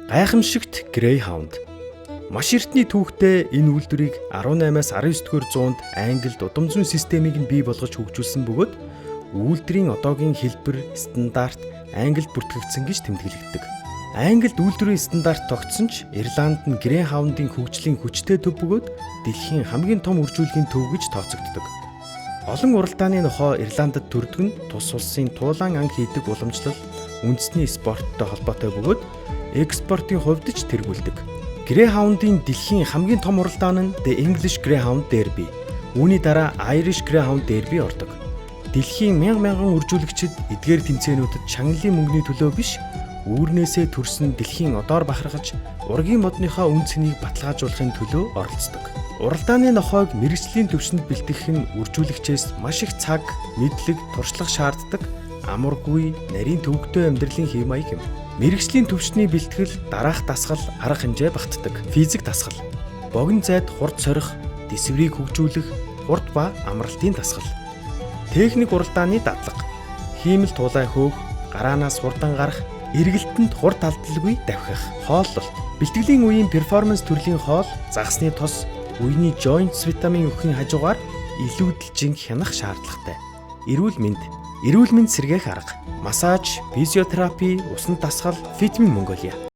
Гайхамшигт Greyhound. Маш эртний түүхтэй энэ үйлдвэрийг 18-аас 19-р зуунд Англид удам зүйн системийг нь бий болгож хөгжүүлсэн бөгөөд үйлдвэрийн одоогийн хэлбэр стандарт Англид бүртгэгдсэн гэж тэмдэглэгддэг. Англид үйлдвэрийн стандарт тогтсон ч Ирланд нь Greyhound-ын хөгжлийн хүчтэй төв бөгөөд дэлхийн хамгийн том үржүүлгийн төв гэж тооцогддог. Олон уралдааны нохой Ирландд төрдөг нь тус улсын туулан ан хийдэг уламжлал үндэсний спорттой холбоотой бөгөөд экспортын хувьд ч тэргүүлдэг. Greyhound-ийн дэлхийн хамгийн том уралдаан нь The English Greyhound Derby. Үүний дараа Irish Greyhound Derby ордог. Дэлхийн мянган үржүүлэгчид эдгээр тэмцээнүүдэд шагналын мөнгөний төлөө биш, үүрнээсээ төрсөн дэлхийн одоор бахархаж ургийн модныхоо үн цэнийг баталгаажуулахын төлөө оролцдог. Уралдааны нохойг мэргэжлийн төвшөнд бэлтгэх нь үржүүлэгчээс маш их цаг, мэдлэг, туршлага шаарддаг амаргүй, нарийн төвөгтэй амьдралын хэв маяг юм. Мэргэжлийн төвшний бэлтгэл, дараах дасгал, арга хэмжээ багтдаг. Физик дасгал, богино зайд хурд сорих, дэсврийг хөгжүүлэх, хурд ба амралтын дасгал. Техник уралдааны дадлага, хиймэл тулай хөөх, гараанаас хурдан гарах, эргэлтэнд хурд алдалгүй давхих. Хооллолт, бэлтгэлийн үеийн перформанс төрлийн хоол, загасны тос, үений joints витамин өгөхийн хажуугаар илүүдэлжин хянах шаардлагатай. Эрүүл мэнд сэргээх арга, массаж, физиотерапи, усанд дасгал, Fitmin Mongolia.